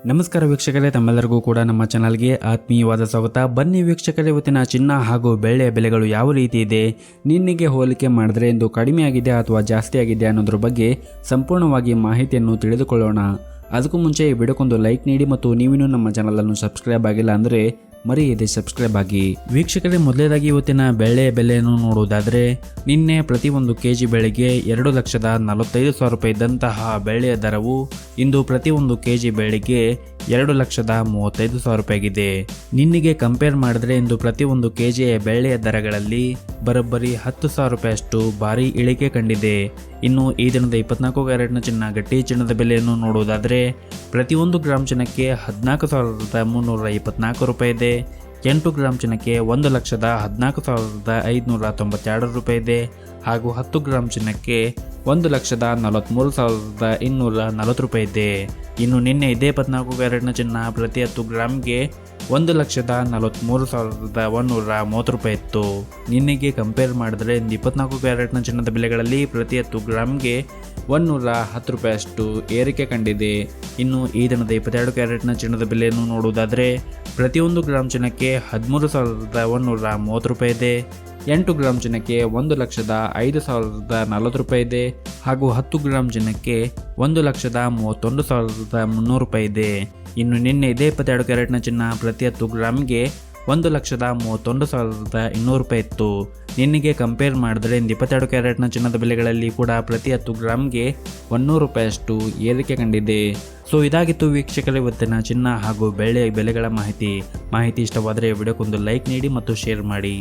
ನಮಸ್ಕಾರ ವೀಕ್ಷಕರೇ, ತಮ್ಮೆಲ್ಲರಿಗೂ ಕೂಡ ನಮ್ಮ ಚಾನಲ್ಗೆ ಆತ್ಮೀಯವಾದ ಸ್ವಾಗತ. ಬನ್ನಿ ವೀಕ್ಷಕರೇ, ಇವತ್ತಿನ ಚಿನ್ನ ಹಾಗೂ ಬೆಳ್ಳಿಯ ಬೆಲೆಗಳು ಯಾವ ರೀತಿ ಇದೆ, ನಿನ್ನೆಗೆ ಹೋಲಿಕೆ ಮಾಡಿದ್ರೆ ಇಂದು ಕಡಿಮೆ ಆಗಿದೆ ಅಥವಾ ಜಾಸ್ತಿ ಆಗಿದೆ ಅನ್ನೋದ್ರ ಬಗ್ಗೆ ಸಂಪೂರ್ಣವಾಗಿ ಮಾಹಿತಿಯನ್ನು ತಿಳಿದುಕೊಳ್ಳೋಣ. ಅದಕ್ಕೂ ಮುಂಚೆ ಈ ವಿಡಿಯೋಕ್ಕೊಂದು ಲೈಕ್ ನೀಡಿ ಮತ್ತು ನೀವಿನ್ನೂ ನಮ್ಮ ಚಾನಲನ್ನು ಸಬ್ಸ್ಕ್ರೈಬ್ ಆಗಿಲ್ಲ ಅಂದರೆ ಮರೆಯದೆ ಸಬ್ಸ್ಕ್ರೈಬ್ ಆಗಿ. ವೀಕ್ಷಕರೇ, ಮೊದಲೇದಾಗಿ ಇವತ್ತಿನ ಬೆಳ್ಳಿಯ ಬೆಲೆಯನ್ನು ನೋಡುವುದಾದರೆ ನಿನ್ನೆ ಪ್ರತಿ ಒಂದು ಕೆಜಿ ಬೆಳ್ಳಿಗೆ 2,45,000 ರೂಪಾಯಿ ಇದ್ದಂತಹ ಬೆಳ್ಳಿಯ ದರವು ಇಂದು ಪ್ರತಿ ಒಂದು ಕೆಜಿ ಬೆಳ್ಳಿಗೆ 2,35,000 ರೂಪಾಯಿಗಿದೆ. ನಿನ್ನೆಗೆ ಕಂಪೇರ್ ಮಾಡಿದ್ರೆ ಇಂದು ಪ್ರತಿ ಒಂದು ಕೆಜಿಯ ಬೆಳ್ಳಿಯ ದರಗಳಲ್ಲಿ ಬರೋಬ್ಬರಿ 10,000 ರೂಪಾಯಿಯಷ್ಟು ಭಾರಿ ಇಳಿಕೆ ಕಂಡಿದೆ. ಇನ್ನು ಈ ದಿನದ 24 ಕ್ಯಾರೆಟ್ನ ಚಿನ್ನ ಗಟ್ಟಿ ಚಿನ್ನದ ಬೆಲೆಯನ್ನು ನೋಡುವುದಾದರೆ ಪ್ರತಿಯೊಂದು ಗ್ರಾಮ್ ಚಿನ್ನಕ್ಕೆ 14,324 ರೂಪಾಯಿ ಇದೆ. 8 ಗ್ರಾಮ್ ಚಿನ್ನಕ್ಕೆ 1,14,592 ರೂಪಾಯಿ ಇದೆ ಹಾಗೂ 10 ಗ್ರಾಮ್ ಚಿನ್ನಕ್ಕೆ 1,43,240 ರೂಪಾಯಿ ಇದೆ. ಇನ್ನು ನಿನ್ನೆ ಇದೇ 24 ಕ್ಯಾರೆಟ್ನ ಚಿನ್ನ ಪ್ರತಿ 10 ಗ್ರಾಮ್ಗೆ 1,43,130 ರೂಪಾಯಿ ಇತ್ತು. ನಿನ್ನೆಗೆ ಕಂಪೇರ್ ಮಾಡಿದ್ರೆ 24 ಕ್ಯಾರೆಟ್ನ ಚಿನ್ನದ ಬೆಲೆಗಳಲ್ಲಿ ಪ್ರತಿ 10 ಗ್ರಾಮ್ಗೆ 110 ರೂಪಾಯಿಯಷ್ಟು ಏರಿಕೆ ಕಂಡಿದೆ. ಇನ್ನು ಈ ದಿನದ 22 ಕ್ಯಾರೆಟ್ನ ಚಿನ್ನದ ಬೆಲೆಯನ್ನು ನೋಡುವುದಾದರೆ ಪ್ರತಿಯೊಂದು ಗ್ರಾಮ್ ಚಿನ್ನಕ್ಕೆ 13,130 ರೂಪಾಯಿ ಇದೆ. 8 ಗ್ರಾಮ್ ಚಿನ್ನಕ್ಕೆ 1,05,040 ರೂಪಾಯಿ ಇದೆ ಹಾಗೂ 10 ಗ್ರಾಮ್ ಚಿನ್ನಕ್ಕೆ 1,31,300 ರೂಪಾಯಿ ಇದೆ. ಇನ್ನು ನಿನ್ನೆ ಇದೇ 22 ಕ್ಯಾರೆಟ್ನ ಚಿನ್ನ ಪ್ರತಿ 10 ಗ್ರಾಮ್ಗೆ 1,31,200 ರೂಪಾಯಿ ಇತ್ತು. ನಿನ್ನೆಗೆ ಕಂಪೇರ್ ಮಾಡಿದ್ರೆ 22 ಕ್ಯಾರೆಟ್ನ ಚಿನ್ನದ ಬೆಲೆಗಳಲ್ಲಿ ಕೂಡ ಪ್ರತಿ 10 ಗ್ರಾಮ್ಗೆ 100 ರೂಪಾಯಿಯಷ್ಟು ಏರಿಕೆ ಕಂಡಿದೆ. ಸೊ ಇದಾಗಿತ್ತು ವೀಕ್ಷಕರೇ ಇವತ್ತಿನ ಚಿನ್ನ ಹಾಗೂ ಬೆಳ್ಳಿಯ ಬೆಲೆಗಳ ಮಾಹಿತಿ ಇಷ್ಟವಾದರೆ ವಿಡಿಯೋಕ್ಕೊಂದು ಲೈಕ್ ನೀಡಿ ಮತ್ತು ಶೇರ್ ಮಾಡಿ.